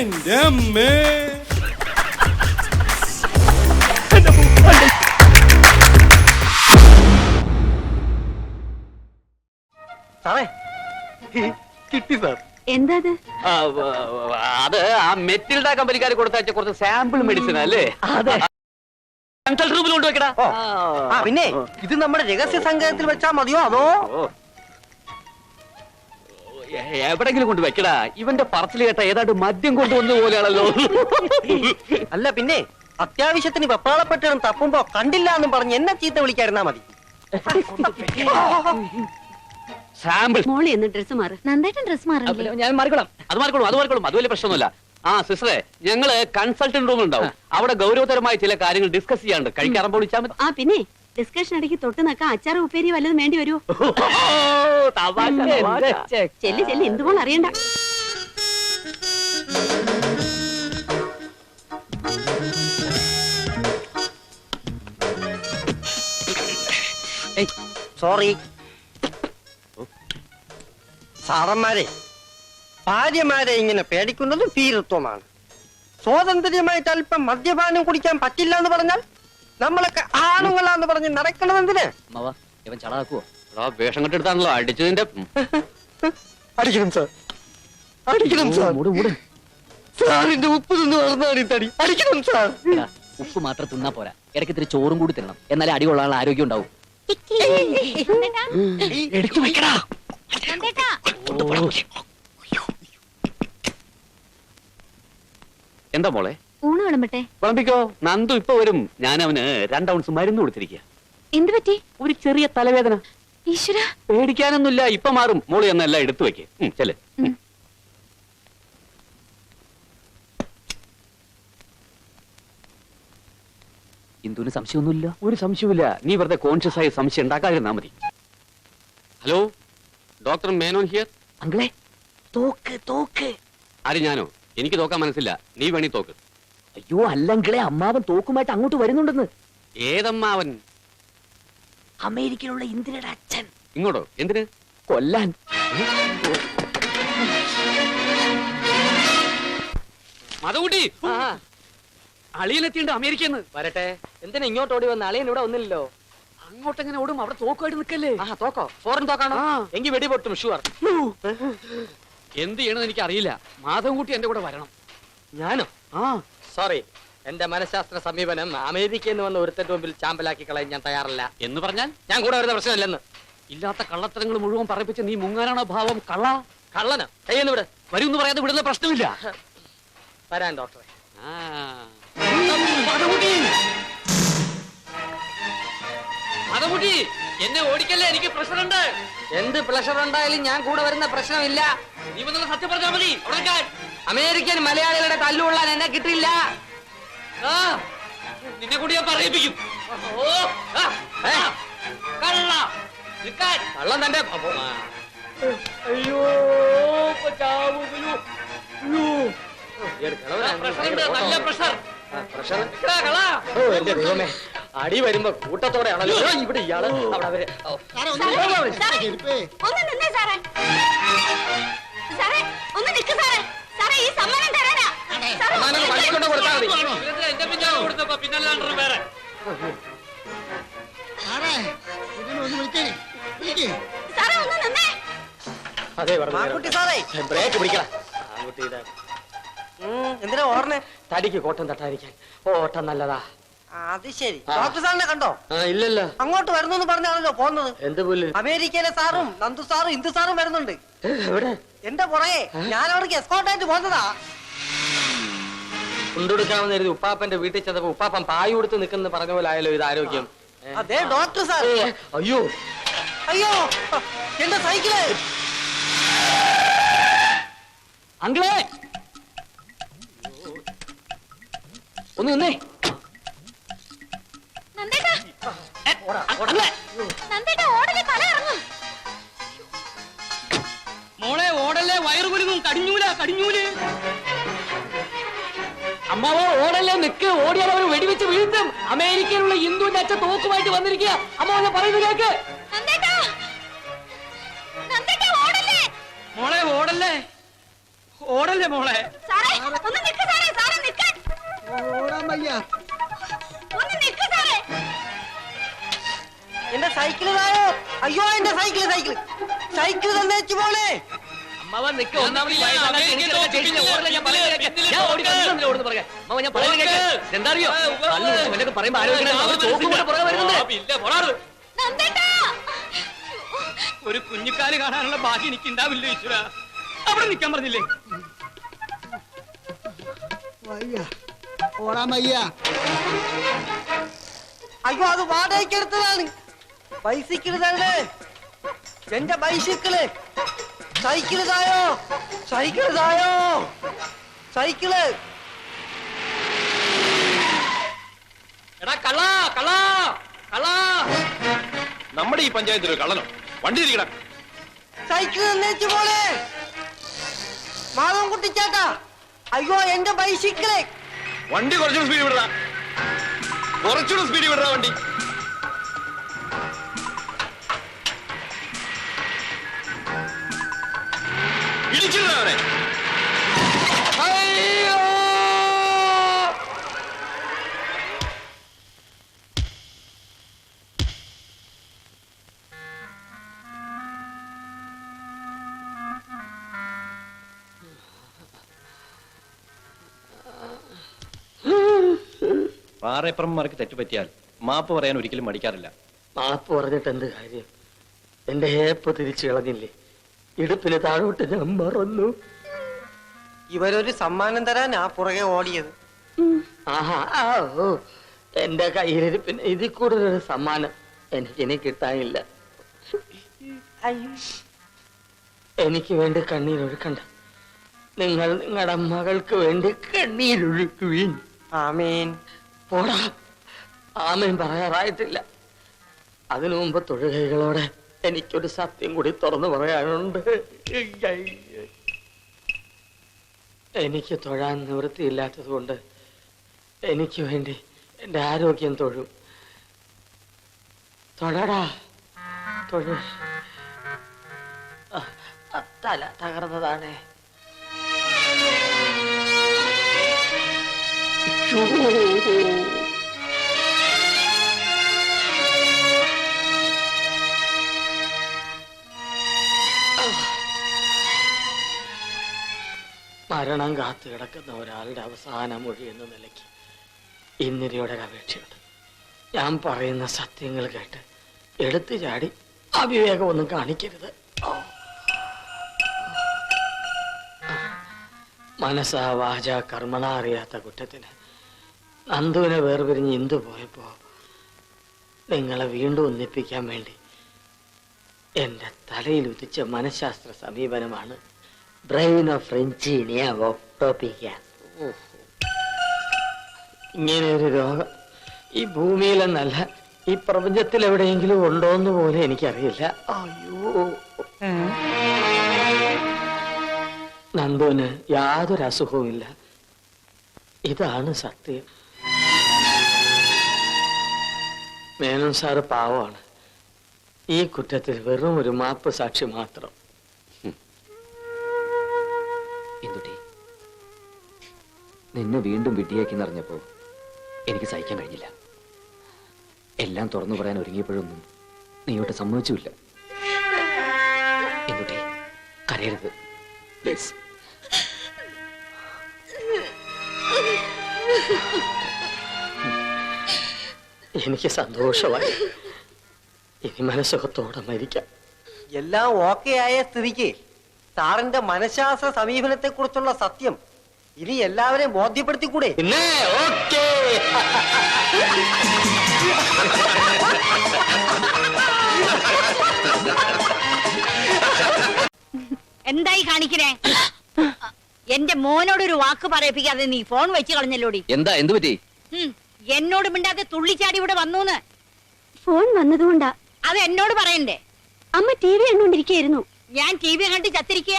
എന്റെ അമ്മേ. സാറേ കിട്ടി സാർ. എന്താ അത് ആ മെറ്റിൽഡ കമ്പനിക്കാർ കൊടുത്തയച്ച കുറച്ച് സാമ്പിൾ മെഡിസിൻ അല്ലേ? അതെ. കൺസൾട്ട് റൂമിൽ കൊണ്ടുവെക്കടാ. പിന്നെ ഇത് നമ്മുടെ രഹസ്യ സംഘത്തിൽ വെച്ചാ മതിയോ അതോ എവിടെങ്കിലും കൊണ്ട് വെക്കടാ. ഇവന്റെ പറച്ചിൽ കേട്ട ഏതാണ്ട് മദ്യം കൊണ്ടുവന്ന പോലെയാണല്ലോ. അല്ല പിന്നെ അത്യാവശ്യത്തിന് വെപ്പാളപ്പെട്ടിടും തപ്പുമ്പോ കണ്ടില്ല എന്നും പറഞ്ഞ് എന്നെ ചീത്ത വിളിക്കാതിരുന്നാ മതി. സാമ്പിൾ മോളി എന്ന് ഡ്രസ് മാറ്. നന്നായിട്ട് ഡ്രസ് മാറില്ല. ഞാൻ മാറിക്കോളാം. അത് മാറിക്കോളും. അത് വലിയ പ്രശ്നമൊന്നുമില്ല. ആ സിസ്റ്ററെ, ഞങ്ങള് കൺസൾട്ടന്റ് റൂമിൽ ഉണ്ടാവും. അവിടെ ഗൗരവതരമായ ചില കാര്യങ്ങൾ ഡിസ്കസ് ചെയ്യാണ്ട് കഴിക്കാറുമ്പോൾ വിളിച്ചാൽ മതി. ആ പിന്നെ ഡിസ്കഷൻ ഇടയ്ക്ക് തൊട്ട് നക്കാൻ അച്ചാറ് ഉപ്പേരി വല്ലതും വേണ്ടി വരുമോ? ചെല്ലി എന്തുപോലെ അറിയണ്ട. സോറി സാറന്മാരെ, ഭാര്യമാരെ ഇങ്ങനെ പേടിക്കുന്നത് ഭീരുത്വമാണ്. സ്വാതന്ത്ര്യമായിട്ട് അല്പം മദ്യപാനം കുടിക്കാൻ പറ്റില്ല എന്ന് പറഞ്ഞാൽ നമ്മളൊക്കെ ആണുങ്ങളാന്ന് പറഞ്ഞ് നടക്കണം. എന്തിന് ഇവൻ ചളാക്കുവോ? വേഷം കെട്ടെടുത്താണല്ലോ അടിച്ചതിന്റെ. അടിക്കണം സാർ, അടിക്കണം സാർ. സാറിന്റെ ഉപ്പ് തിന്ന് വളർന്നാണ് ഈ തടി. അടിക്കണം സാർ. ഉപ്പ് മാത്രം തിന്നാ പോരാ, ഇടയ്ക്ക് ഇത്തിരി ചോറും കൂടി തിന്നണം. എന്നാലേ അടി കൊള്ളാനുള്ള ആരോഗ്യം ഉണ്ടാവും. എടുത്തു വെക്കടാ. എന്താ മോളെ? ഊണ് വിളമ്പട്ടെ? വിളമ്പിക്കോ. നന്ദു ഇപ്പൊ വരും. ഞാൻ അവന് 2 ഔൺസ് മരുന്ന് കൊടുത്തിരിക്കുക. എന്ത് പറ്റി? ഒരു ചെറിയ തലവേദന. ഈശ്വര, പേടിക്കാനൊന്നുമില്ല, ഇപ്പൊ മാറും. മോള് എന്നെല്ലാം എടുത്തു വെക്ക്. ചെല്. ഇന്ദുവിന് സംശയമൊന്നുമില്ല? ഒരു സംശയമില്ല. നീ വെറുതെ കോൺഷ്യസ് ആയി സംശയം ഉണ്ടാക്കാതിരുന്നാ മതി. Hello, doctor Menon here. അങ്കിളെ, തോക്ക് തോക്ക്. ആര്? ഞാനോ? എനിക്ക് തോക്കാൻ മനസ്സില്ല. നീ വേണി തോക്ക്. അയ്യോ അല്ലങ്കിളെ, അമ്മാവൻ തോക്കുമായിട്ട് അങ്ങോട്ട് വരുന്നുണ്ടെന്ന്. ഏതമ്മാവൻ? അമേരിക്കയിലുള്ള ഇന്ദിരയുടെ അച്ഛൻ. ഇങ്ങോട്ടോ? എന്തിന്? കൊല്ലാൻ. മതകുട്ടി, അളിയനെത്തിണ്ട് അമേരിക്കന്ന്. വരട്ടെ. എന്തിനാ ഇങ്ങോട്ട് ഓടി വന്ന? അളിയൻ ഇവിടെ ഒന്നില്ലല്ലോ. അങ്ങോട്ടെങ്ങനെ ഓടും? അവിടെ തോക്കുമായിട്ട് നിൽക്കല്ലേ? തോക്കോ? ഫോറിൻ തോക്കാണോ? എങ്കിൽ വെടിപൊട്ടും ഷുവർ. എന്ത് ചെയ്യണമെന്ന് എനിക്ക് അറിയില്ല. മാധവൻകുട്ടി എന്റെ കൂടെ വരണം. ഞാനോ? സോറി, എന്റെ മനഃശാസ്ത്ര സമീപനം അമേരിക്കയിൽ നിന്ന് വന്ന ഒരുത്തന്റെ മുമ്പിൽ ചാമ്പലാക്കി കളയാൻ ഞാൻ തയ്യാറല്ല. എന്ന് പറഞ്ഞാൽ ഞാൻ കൂടെ വരുന്ന പ്രശ്നമില്ലെന്ന്. ഇല്ലാത്ത കള്ളത്തരങ്ങൾ മുഴുവൻ പറയിപ്പിച്ച് നീ മുങ്ങാനാണോ ഭാവം? കള്ളനോ? കയ്യെന്ന് വിട്. വരുമെന്ന് പറയാതെ വിടുന്ന പ്രശ്നമില്ല. വരാൻ ഡോക്ടറെ. മതകുട്ടി, എന്നെ ഓടിക്കല്ലേ, എനിക്ക് പ്രഷറുണ്ട്. എന്ത് പ്രഷർ ഉണ്ടായാലും ഞാൻ കൂടെ വരുന്ന പ്രശ്നമില്ല. നീ വന്നുള്ള സത്യം പറഞ്ഞാൽ മതി. അമേരിക്കൻ മലയാളികളുടെ തല്ലുകൊള്ളാൻ എന്നെ കിട്ടില്ല. നിന്നെ കൂടി ഞാൻ പറയിപ്പിക്കും. കള്ളം തന്റെ. അയ്യോ, നല്ല പ്രഷർ. എന്റെ ദൈവമേ, അടി വരുമ്പോ കൂട്ടത്തോടെ ആണല്ലോ ഇവിടെ ഇയാള്. അവിടെ അവര് പള്ളിക്കൊണ്ട് കൊടുത്താൽ മതി. എന്റെ പിന്നാലെ കൊടുത്തപ്പോ പിന്നല്ലാണ്ട് വേറെ. അതെ ബ്രേക്ക് പിടിക്കണം. എന്തിനാ ഓർണേ? തടിക്ക് കോട്ടം തട്ടാതിരിക്കാൻ. ഓട്ടം നല്ലതാ. അത് ശരി. ഡോക്ടർ സാറിനെ കണ്ടോ? ഇല്ലല്ലോ. അങ്ങോട്ട് വരുന്നു പറഞ്ഞാണല്ലോ പോന്നത്. എന്ത് പുല്ല്? അമേരിക്കയിലെ സാറും നന്ദു സാറും ഇന്ദു സാറും വരുന്നുണ്ട്. എവിടെ? എന്റെ പുറകെ. ഞാൻ അവിടേക്ക് എസ്കോർട്ടായിട്ട് പോകുന്നതാ. കൊണ്ടുകൊടുക്കാമെന്ന് കരുതി ഉപ്പാപ്പന്റെ വീട്ടിൽ ചെന്നപ്പോ ഉപ്പാപ്പൻ പായ് കൊടുത്ത് നിൽക്കുന്ന പറഞ്ഞ പോലെ ആയാലോ ഇത് ആരോഗ്യം. അതെ ഡോക്ടർ സാർ. അയ്യോ അയ്യോ, എന്റെ സൈക്കിള്. അങ്കിളെ ഒന്ന് നിന്നേ. മോളെ ഓടല്ലേ, വയറു കുലുങ്ങും. കടിഞ്ഞൂല്. അമ്മാവോ ഓടല്ലേ, നിക്ക്. ഓടിയാൽ അവർ വെടിവെച്ച് വീഴ്ത്തും. അമേരിക്കയിലുള്ള ഹിന്ദുവിന്റെ അച്ഛൻ തോക്കുമായിട്ട് വന്നിരിക്കുക. അമ്മാവനെ പറയുന്നത് കേക്ക്. മോളെ ഓടല്ലേ മോളെ. ഒന്ന് നിക്ക് സാറേ, സാറേ നിക്കാൻ. ഓടാൻ വയ്യ. ഒന്ന് നിക്ക് സാറേ. എന്റെ സൈക്കിള് തായോ? അയ്യോ എന്റെ സൈക്കിള് സൈക്കിള് സൈക്കിള് തന്നേച്ചു പോണേ. അമ്മാവൻ നിക്ക്. ഒന്നാമത് ഈ വയസ്സാകാത്ത എനിക്കിതൊക്കെ ചെയ്യില്ല. ഓടില്ല, ഞാൻ പറയുന്നത് കേൾക്ക്. ഞാൻ ഓടി വന്നില്ല, ഓടുന്നു പറയാം. അമ്മാവൻ ഞാൻ പറയുന്നത് കേൾക്ക്. എന്താ അറിയോ? കള്ളു ഇവനൊക്കെ പറയുമ്പോ ആലോചിക്കണം. അവര് തോക്കും കൊണ്ട് പുറകെ വരുന്നുണ്ട്. നന്ദേട്ടാ. ഒരു കുഞ്ഞിക്കാല് കാണാനുള്ള ഭാഗ്യം എനിക്ക് ഉണ്ടാവില്ല ഈശ്വര. അവിടെ നിൽക്കാൻ പറഞ്ഞില്ലേ? വയ്യ. ഓടാൻ വയ്യ. അയ്യോ അത് വാടകയ്ക്ക് എടുത്തതാണ്. ബൈസിക്കിള് തന്നെ. എന്റെ ബൈസിക്കിള് സൈക്കിള് തായോ? സൈക്കിള് തായോ? സൈക്കിള്. എടാ കള്ളാ, കള്ളാ, കള്ളാ. നമ്മുടെ ഈ പഞ്ചായത്തിൽ ഒരു കള്ളനോ? വണ്ടി ഇരിക്കണം. സൈക്കിള് തന്നേച്ചു പോണേ. മാധവൻ കുട്ടിച്ചേട്ടാ, അയ്യോ എന്റെ ബൈസിക്കിള്. വണ്ടി കുറച്ചുകൂടെ സ്പീഡ് വിടടാ. കുറച്ചുകൂടെ സ്പീഡ് വിടടാ വണ്ടി. ഇടിച്ചിടാ അവനെ. അയ്യോ! പാറയപ്പുറന്മാർക്ക് തെറ്റുപറ്റിയാൽ മാപ്പ് പറയാൻ ഒരിക്കലും മടിക്കാറില്ല. മാപ്പ് പറഞ്ഞിട്ട് എന്ത് കാര്യം? എന്റെ ഏപ്പ് തിരിച്ചു കളഞ്ഞില്ലേ? ഇടുപ്പിന് താഴോട്ട് ഞാൻ മറന്നു. ഇവരൊരു സമ്മാനം തരാനാ പുറകെ ഓടിയത്. ആഹാ, ഓ, എന്റെ കയ്യിലിരിപ്പിന് ഇതിൽ കൂടുതലൊരു സമ്മാനം എനിക്കിനി കിട്ടാനില്ല. എനിക്ക് വേണ്ടി കണ്ണീരൊഴുക്കണ്ട. നിങ്ങൾ നിങ്ങളുടെ മകൾക്ക് വേണ്ടി കണ്ണീരൊഴുക്കുവീൻ. ആമേൻ. പോടാ, ആമേൻ പറയാറായിട്ടില്ല. അതിനു മുമ്പ് തൊഴുകൈകളോടെ എനിക്കൊരു സത്യം കൂടി തുറന്നു പറയാനുണ്ട്. എനിക്ക് തൊഴാൻ നിവൃത്തിയില്ലാത്തത് കൊണ്ട് എനിക്ക് വേണ്ടി എന്റെ ആരോഗ്യം തൊഴും. തൊഴടാ, തൊഴു. തല തകർന്നതാണേ. മരണം കാത്തു കിടക്കുന്ന ഒരാളുടെ അവസാന മൊഴി എന്ന നിലയ്ക്ക് ഇന്നിരിയുടെ അപേക്ഷയുണ്ട്. ഞാൻ പറയുന്ന സത്യങ്ങൾ കേട്ട് എടുത്തു ചാടി അവിവേകമൊന്നും കാണിക്കരുത്. മനസ്സാ വാച കർമ്മണ അറിയാത്ത കുറ്റത്തിന് നന്ദുവിനെ വേർപിരിഞ്ഞ് ഇന്ദു പോയപ്പോ നിങ്ങളെ വീണ്ടും ഒന്നിപ്പിക്കാൻ വേണ്ടി എന്റെ തലയിൽ ഉദിച്ച മനഃശാസ്ത്ര സമീപനമാണ് ബ്രെയിൻ ഓഫ് റെഞ്ചീനിയ ഓക്ടോപിക്ക. ഇങ്ങനെ ഒരു രോഗം ഈ ഭൂമിയിലെന്നല്ല ഈ പ്രപഞ്ചത്തിൽ എവിടെയെങ്കിലും ഉണ്ടോന്ന് പോലും എനിക്കറിയില്ല. അയ്യോ, നന്ദുവിന് യാതൊരു അസുഖവുമില്ല. ഇതാണ് സത്യം. മേനോൻ സാറ് പാവമാണ്. ഈ കുറ്റത്തിൽ വെറും ഒരു മാപ്പ് സാക്ഷി മാത്രം. എന്തുട്ടി, നിന്നെ വീണ്ടും വിഡ്ഢിയാക്കിന്നറിഞ്ഞപ്പോ എനിക്ക് സഹിക്കാൻ കഴിഞ്ഞില്ല. എല്ലാം തുറന്നു പറയാൻ ഒരുങ്ങിയപ്പോഴൊന്നും നീയോട്ട് സമ്മതിച്ചുമില്ല. എന്തുട്ടി, കരയരുത് പ്ലീസ്. എനിക്ക് സന്തോഷമായി. ഇനി മനസ്സുഖത്തോടെ മരിക്കാം. എല്ലാം ഓക്കെ ആയ സ്ഥിതിക്ക് സാറിന്റെ മനഃശാസ്ത്ര സമീപനത്തെ കുറിച്ചുള്ള സത്യം ഇനി എല്ലാവരെയും ബോധ്യപ്പെടുത്തിക്കൂടെ? പിന്നെ ഓക്കേ. എന്തായി കാണിക്കണേ? എന്റെ മോനോട് ഒരു വാക്ക് പറയിപ്പിക്കാതെ നീ ഫോൺ വെച്ച് കളഞ്ഞല്ലോടി. എന്താ, എന്തു പറ്റി? എന്നോട് മിണ്ടാതെ തുള്ളിച്ചാടി ഇവിടെ വന്നൂന്ന്. ഫോൺ വന്നതുകൊണ്ടാ. അത് എന്നോട് പറയണ്ടേ? അമ്മ ടി വി കണ്ടോണ്ടിരിക്കായിരുന്നു. ഞാൻ ടി വി കണ്ട് ചത്തിരിക്കുക?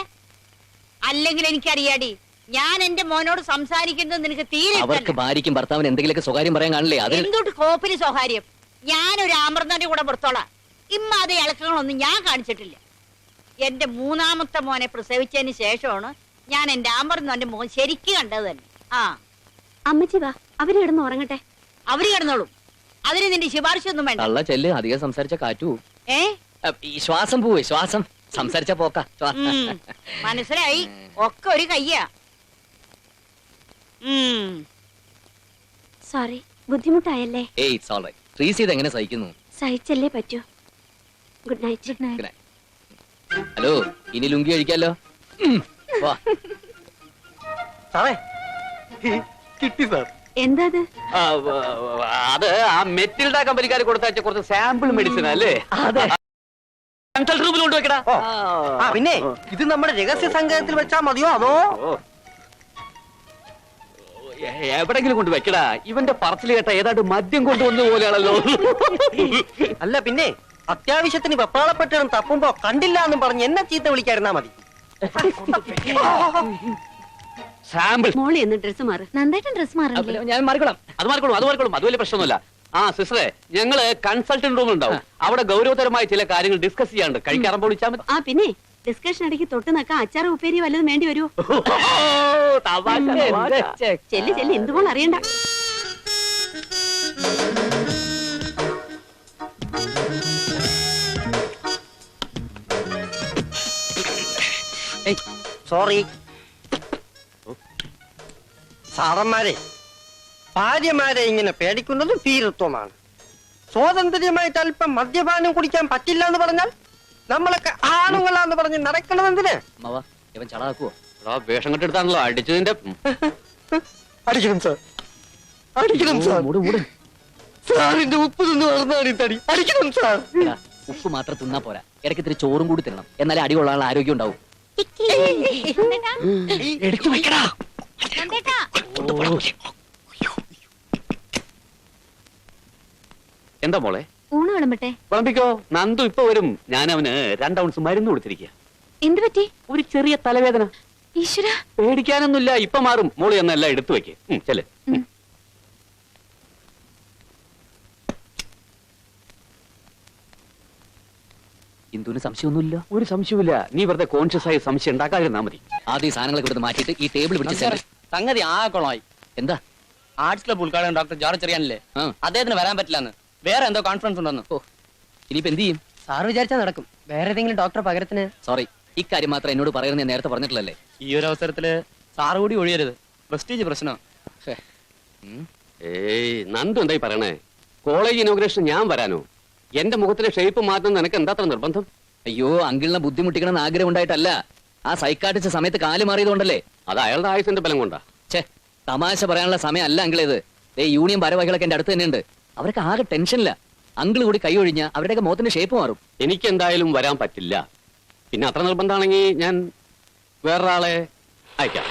അല്ലെങ്കിൽ എനിക്കറിയാടി, ഞാൻ എന്റെ മോനോട് സംസാരിക്കുന്നത് നിനക്ക് തീരെ അവർക്ക് ഭാര്യയ്ക്കും ഭർത്താവിന് എന്തെങ്കിലുമൊക്കെ സ്വകാര്യം പറയാൻ കാണില്ലേ? എന്തുട്ട് കോപ്പിന് സ്വകാര്യം? ഞാനൊരു ആമൃതന്റെ കൂടെ പുറത്തോളാം. ഇമ്മാതെ ഇളക്കങ്ങളൊന്നും ഞാൻ കാണിച്ചിട്ടില്ല. എന്റെ മൂന്നാമത്തെ മോനെ പ്രസവിച്ചതിന് ശേഷമാണ് ഞാൻ എന്റെ ആമ്പറന്നോന്റെ മുഖം ശരിക്കും കണ്ടത് തന്നെ. ആ അമ്മച്ചി വാ, അവര് കിടന്ന് ഉറങ്ങട്ടെ. അവര് കിടന്നോളും. അതിന് നിന്റെ ശുപാർശ ഒന്നും വേണ്ട. തള്ള ചെല്ല്, അധികം സംസാരിച്ച കാറ്റു. ഏ ഈ ശ്വാസം പോവേ, ശ്വാസം സംസാരിച്ച പോക്ക. മനസ്സിലായി. ഒക്കെ ഒരു കയ്യാ. സോറി, ബുദ്ധിമുട്ടായല്ലേ? ഏയ് ഇറ്റ്സ് ഓൾ റൈറ്റ്. ട്രീസ് ചെയ്ത് എങ്ങനെ സഹിക്കുന്നു? സഹിച്ചല്ലേ പറ്റൂ. Good night. Good night. Hello, ഇനി ലുങ്കി കഴിക്കാലോ. വാ. സാറേ കിട്ടി സാർ. എന്താ അത്? അത് ആ മെറ്റിൽഡ കമ്പനിക്കാർ കൊടുത്തയച്ച കുറച്ച് സാമ്പിൾ മെഡിസിൻ അല്ലേ? അതെ. കൺസൾട്ട് റൂമിൽ കൊണ്ടുവെക്കടാ. ആ പിന്നെ ഇത് നമ്മുടെ രഹസ്യ സംഘത്തിൽ വെച്ചാ മതിയോ അതോ എവിടെങ്കിലും കൊണ്ട് വെക്കടാ. ഇവന്റെ പറച്ചിൽ കേട്ട ഏതാണ്ട് മദ്യം കൊണ്ടുവന്ന പോലെയാണല്ലോ. അല്ല പിന്നെ അത്യാവശ്യത്തിന് വെപ്പാളപ്പെട്ടും തപ്പുമ്പോ കണ്ടില്ല എന്നും പറഞ്ഞ് എന്നെ ചീത്ത വിളിക്കാതിരുന്നാ മതി. സാമ്പിൾ മോളി എന്ന് ഡ്രസ് മാറ്. നന്നായിട്ട് ഡ്രസ് മാറില്ലേ? ഞാൻ മാറിക്കോളാം. അത് മാറിക്കോളും. അത് വലിയ പ്രശ്നമൊന്നുമില്ല. ആ സിസ്റ്ററെ, ഞങ്ങള് കൺസൾട്ടന്റ് റൂമിൽ ഉണ്ടാവും. അവിടെ ഗൗരവതരമായ ചില കാര്യങ്ങൾ ഡിസ്കസ് ചെയ്യാണ്ട് കഴിക്കാറുമ്പോൾ വിളിച്ചാൽ മതി. ആ പിന്നെ ഡിസ്കഷൻ ഇടയ്ക്ക് തൊട്ട് നക്കാൻ അച്ചാറ് ഉപ്പേരി വല്ലതും വേണ്ടി വരുമോ? ചെല്ലി ചെല്ലി എന്തുപോലെ അറിയണ്ട. സോറി സാറന്മാരെ, ഭാര്യമാരെ ഇങ്ങനെ പേടിക്കുന്നത് ഭീരുത്വമാണ്. സ്വാതന്ത്ര്യമായിട്ട് അല്പം മദ്യപാനം കുടിക്കാൻ പറ്റില്ല എന്ന് പറഞ്ഞാൽ നമ്മളൊക്കെ ആണുങ്ങളാന്ന് പറഞ്ഞ് നടക്കണത് എന്തിന്? ഇവൻ ചളാക്കുവോ? വേഷം കെട്ടെടുത്താണല്ലോ അടിച്ചതിന്റെ. അടിക്കണം സാർ, അടിക്കണം സാർ. സാറിന്റെ ഉപ്പ് തിന്ന് വളർന്നാണ് ഈ തടി. അടിക്കണം സാർ. ഉപ്പ് മാത്രം തിന്നാ പോരാ, ഇടയ്ക്ക് ഇത്തിരി ചോറും കൂടി തിന്നണം. എന്നാലേ അടി കൊള്ളാനുള്ള ആരോഗ്യം ഉണ്ടാവും. എടുത്തു വെക്കടാ. എന്താ മോളെ? ഊണ് വിളമ്പട്ടെ? വിളമ്പിക്കോ. നന്ദു ഇപ്പൊ വരും. ഞാൻ അവന് 2 ഔൺസ് മരുന്ന് കൊടുത്തിരിക്കുക. എന്ത് പറ്റി? ഒരു ചെറിയ തലവേദന. ഈശ്വര, പേടിക്കാനൊന്നുമില്ല, ഇപ്പൊ മാറും. മോളി എന്നെല്ലാം എടുത്തു വെക്ക്. ചെല്. ഇന്ദുവിന് സംശയമൊന്നുമില്ല? ഒരു സംശയമില്ല. നീ വെറുതെ കോൺഷ്യസ് ആയി സംശയം ഉണ്ടാക്കാതിരുന്നാ മതി. ആദ്യം ഈ സാധനങ്ങളൊക്കെ എടുത്ത് മാറ്റിയിട്ട് ഈ ടേബിൾ പിടിച്ച് സംഗതി ആകോളമായി. എന്താ? ആർട്സ് ക്ലബ് ഉദ്ഘാടനം ഡോക്ടർ ജോർജ് അറിയാനില്ലേ? അദ്ദേഹത്തിന് വരാൻ പറ്റില്ലെന്ന്. വേറെ എന്തോ കോൺഫറൻസ് ഉണ്ടെന്ന്. ഇനിയിപ്പോ എന്ത് ചെയ്യും? സാർ വിചാരിച്ചാൽ നടക്കും. വേറെ ഏതെങ്കിലും ഡോക്ടർ പകരത്തിന്. സോറി, ഇക്കാര്യം മാത്രം എന്നോട് പറയുന്നത് ഞാൻ നേരത്തെ പറഞ്ഞിട്ടില്ലല്ലേ? ഈ ഒരു അവസരത്തില് സാറ് കൂടി ഒഴിയരുത്. പ്രസ്റ്റീജ് പ്രശ്നം. ഏയ് നന്ദു എന്തായി പറയണേ? കോളേജ് ഇനോഗ്രേഷൻ ഞാൻ വരാനോ? എന്റെ മുഖത്തിലെ ഷേപ്പ് മാറ്റുന്ന നിനക്ക് എന്താത്ര നിർബന്ധം? അയ്യോ, അങ്കിളിനെ ബുദ്ധിമുട്ടിക്കണമെന്ന് ആഗ്രഹം ഉണ്ടായിട്ടല്ല. ആ സൈക്കാട്ടിച്ച സമയത്ത് കാല് മാറിയതുകൊണ്ടല്ലേ. അത് അയാളുടെ ആയുസിന്റെ ബലം കൊണ്ടാ. ഛേ, തമാശ പറയാനുള്ള സമയം അല്ല അങ്കിളേത്. യൂണിയൻ ഭാരവാഹികളൊക്കെ എന്റെ അടുത്ത് തന്നെയുണ്ട്. അവരൊക്കെ ആകെ ടെൻഷനില്ല. അങ്കിൾ കൂടി കൈ ഒഴിഞ്ഞ അവരുടെയൊക്കെ മുഖത്തിന്റെ ഷേപ്പ് മാറും. എനിക്ക് എന്തായാലും വരാൻ പറ്റില്ല. പിന്നെ അത്ര നിർബന്ധമാണെങ്കിൽ ഞാൻ വേറൊരാളെ അയക്കാം.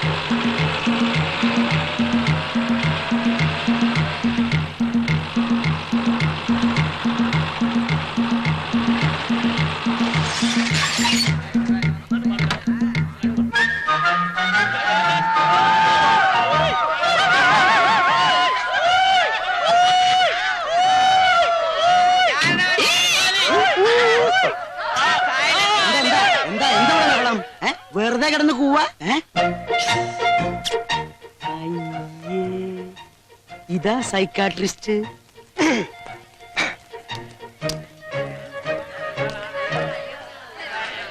വെറുതെ കിടന്ന് കൂവാ. ഇതാ സൈക്കാട്രിസ്റ്റ്.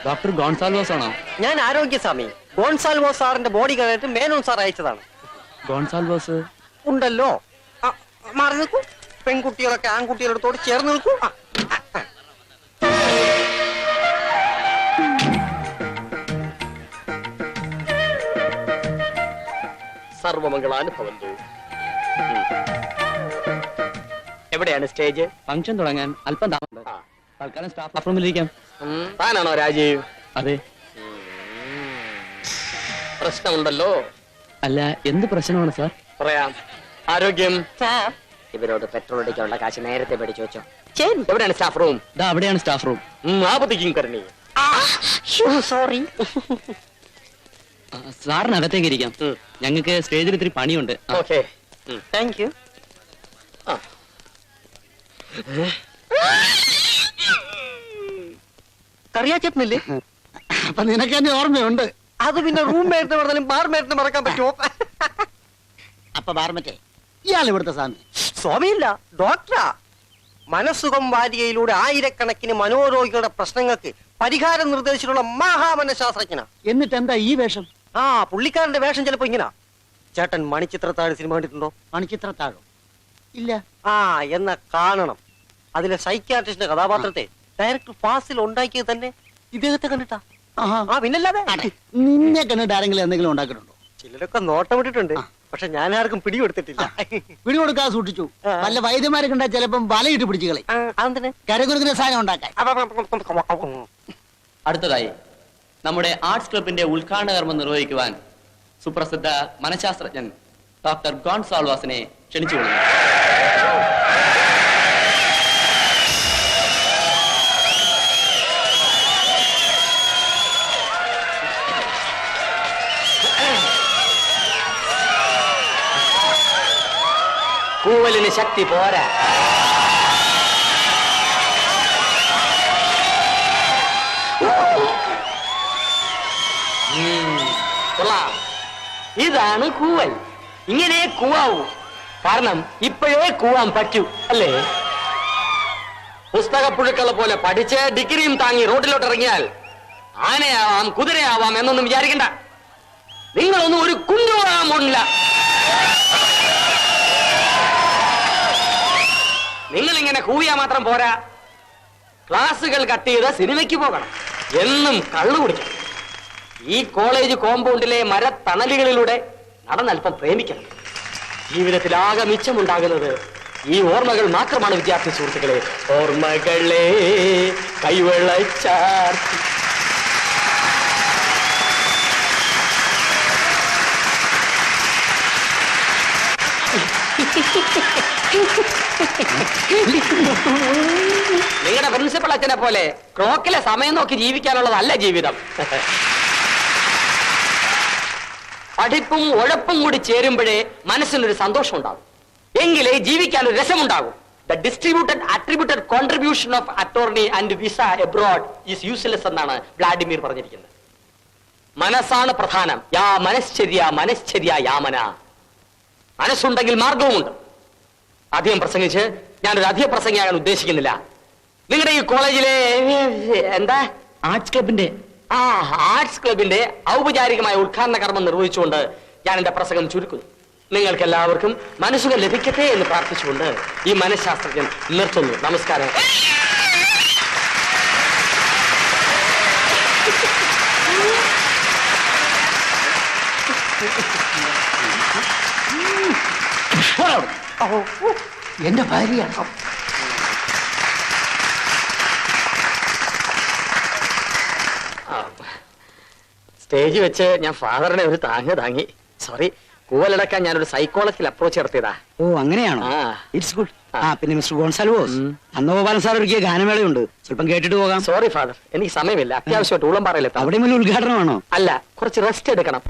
ഡോക്ടർ ഗോൺസാൽവോസ് ആണോ? ഞാൻ ആരോഗ്യസ്വാമി. ഗോൺസാൽവോ സാറിന്റെ ബോഡി കണ്ടിട്ട് മേനോൻ സാർ അയച്ചതാണ്. ഗോൺസാൽവോസ് ഉണ്ടല്ലോ. മാറി നിൽക്കൂ. പെൺകുട്ടികളൊക്കെ ആൺകുട്ടികളോട് ചേർന്ന് നിൽക്കൂ. സർവമംഗളാനുഭവന്തു. എവിടെയാണ് സ്റ്റേജ്? ഫംഗ്ഷൻ തുടങ്ങാൻ അല്പം താമസം. തൽക്കാലം സ്റ്റാഫ് റൂമിലിരിക്കാം. താനാണോ രാജീവ്? അതെ. പ്രശ്നമുണ്ടല്ലോ. അല്ല, എന്ത് പ്രശ്നമാണ് സാർ? പറയാം. ആരോഗ്യം. ഇവരോട് പെട്രോൾ അടിക്കാനുള്ള കാശ് നേരത്തെ പഠിച്ചു വെച്ചോ. എവിടെയാണ് സ്റ്റാഫ് റൂം? ഇതാ അവിടെയാണ് സ്റ്റാഫ് റൂം. ആപത്തിക്കും കരണി. സോറി. സാറിന് അകത്തേക്ക് ഇരിക്കാം. ഞങ്ങൾക്ക് സ്റ്റേജിൽ ഇത്തിരി പണിയുണ്ട്. Okay, thank you. കറിയാച്ചെത്തുന്നില്ലേ? അപ്പൊ നിനക്ക് എന്നെ ഓർമ്മയുണ്ട്. അത് പിന്നെ റൂം മേറ്റിന് പറഞ്ഞാലും ബാർ മേറ്റിന് മറക്കാൻ പറ്റുമോ? അപ്പൊ ബാർമറ്റേ ഇയാൾ ഇവിടുത്തെ സ്വാമി? സ്വാമിയില്ല, ഡോക്ടറാ. മനസ്സുഖം വാരികയിലൂടെ ആയിരക്കണക്കിന് മനോരോഗികളുടെ പ്രശ്നങ്ങൾക്ക് പരിഹാരം നിർദ്ദേശിച്ചിട്ടുള്ള മഹാമനഃശാസ്ത്രജ്ഞനാ. എന്നിട്ട് എന്താ ഈ വേഷം? ആ പുള്ളിക്കാരന്റെ വേഷം ചിലപ്പോ ഇങ്ങനെ. ചേട്ടൻ മണിച്ചിത്രത്താഴ് സിനിമ കണ്ടിട്ടുണ്ടോ? മണിച്ചിത്രത്താഴോ? ഇല്ല. ആ എന്നാ കാണണം. അതിലെ സൈക്യാട്രിസ്റ്റിന്റെ കഥാപാത്രത്തെ ഡയറക്ടർ ഫാസിൽ ഉണ്ടാക്കിയത് തന്നെ ഇദ്ദേഹത്തെ കണ്ടിട്ടാ. ആ പിന്നല്ലാതെ. നിന്നെ കണ്ടിട്ട് ആരെങ്കിലും എന്തെങ്കിലും ഉണ്ടാക്കിയിട്ടുണ്ടോ? ചിലരൊക്കെ നോട്ടം വിട്ടിട്ടുണ്ട്, പക്ഷെ ഞാൻ ആർക്കും പിടികൊടുത്തിട്ടില്ല. പിടികൊടുക്കാതെ സൂക്ഷിച്ചു. വല്ല വൈദ്യന്മാരെ കണ്ടാൽ ചിലപ്പം വലയിട്ട് പിടിച്ചു കളി. അതെന്തിന്? കരകുരുക്കുന്ന സാധനം ഉണ്ടാക്കാൻ. അടുത്തതായി നമ്മുടെ ആർട്സ് ക്ലബിന്റെ ഉദ്ഘാടന കർമ്മം നിർവഹിക്കുവാൻ സുപ്രസിദ്ധ മനഃശാസ്ത്രജ്ഞൻ ഡോക്ടർ ഗോൺസാൾവാസിനെ ക്ഷണിച്ചുകൊള്ളുന്നു. കൂവലിന് ശക്തി പോരാ. ഇതാണ് കൂവൽ. ഇങ്ങനെ കൂവാവൂ. കാരണം ഇപ്പോഴേ കൂവാൻ പറ്റൂ, അല്ലേ? പുസ്തകപ്പുഴുക്കളെ പോലെ പഠിച്ച് ഡിഗ്രിയും താങ്ങി റോഡിലോട്ട് ഇറങ്ങിയാൽ ആനയാവാം കുതിരയാവാം എന്നൊന്നും വിചാരിക്കണ്ട. നിങ്ങളൊന്നും ഒരു കുഞ്ഞുവാൻ പോണില്ല. നിങ്ങൾ ഇങ്ങനെ കൂവിയാ മാത്രം പോരാ. ക്ലാസുകൾ കട്ട് ചെയ്ത് സിനിമയ്ക്ക് പോകണം. എന്നും കള്ളു കുടിക്കണം. ഈ കോളേജ് കോമ്പൗണ്ടിലെ മരത്തണലുകളിലൂടെ നടന്നൽപ്പം പ്രേമിക്കണം. ജീവിതത്തിലാകെ മിച്ചമുണ്ടാകുന്നത് ഈ ഓർമ്മകൾ മാത്രമാണ് വിദ്യാർത്ഥി സുഹൃത്തുക്കളെ. ഓർമ്മകളെ കൈവെള്ളച്ചാർത്തി. നിങ്ങളുടെ പ്രിൻസിപ്പൾ അച്ഛനെ പോലെ ക്ലോക്കിലെ സമയം നോക്കി ജീവിക്കാനുള്ളതല്ല ജീവിതം. പഠിപ്പും ഉഴപ്പും കൂടി ചേരുമ്പോഴേ മനസ്സിനൊരു സന്തോഷം ഉണ്ടാകും. എങ്കിലേ ജീവിക്കാൻ ഒരു രസമുണ്ടാകും. The distributed attributed contribution of attorney and visa abroad is useless എന്നാണ് വ്ളാഡിമിർ പറഞ്ഞിരിക്കുന്നത്. മനസ്സാണ് പ്രധാനം. യാ മനശ്ചര്യ യാമന. മനസ്സുണ്ടെങ്കിൽ മാർഗവുമുണ്ട്. അധികം പ്രസംഗിച്ച് ഞാനൊരു അധിക പ്രസംഗിയാകാൻ ഉദ്ദേശിക്കുന്നില്ല. നിങ്ങളുടെ ഈ കോളേജിലെ എന്താ ആർട്സ് ക്ലബിന്റെ ആർട്സ് ക്ലബിന്റെ ഔപചാരികമായ ഉദ്ഘാടന കർമ്മം നിർവഹിച്ചുകൊണ്ട് ഞാൻ എന്റെ പ്രസംഗം ചുരുക്കുന്നു. നിങ്ങൾക്ക് എല്ലാവർക്കും മനസ്സുകൾ ലഭിക്കട്ടെ എന്ന് പ്രാർത്ഥിച്ചുകൊണ്ട് ഈ മനഃശാസ്ത്രജ്ഞൻ നിർത്തുന്നു. നമസ്കാരം. എന്റെ ഭാര്യ സ്റ്റേജ് വെച്ച് ഞാൻ ഫാദറിനെ ഒരു താങ്ങി. സോറി, കൂവലടക്കാൻ ഞാനൊരു സൈക്കോളജിക്കൽ അപ്രോച്ച് നടത്തിയതാ. ഓ അങ്ങനെയാണോ? It's good. പിന്നെ മിസ്റ്റർ ഗോൺസാൽവോസ്, നന്ദഗോപാലൻ സാർ ഒരുക്കിയ ഗാനമേളയുണ്ട്, സ്വല്പം കേട്ടിട്ട് പോകാം. സോറി ഫാദർ, എനിക്ക് സമയമില്ല. അത്യാവശ്യമായിട്ട് ഊളംപാറയിലെത്താം. അവിടെ മുന്നിൽ ഉദ്ഘാടനമാണോ? അല്ല, കുറച്ച് റെസ്റ്റ് എടുക്കണം.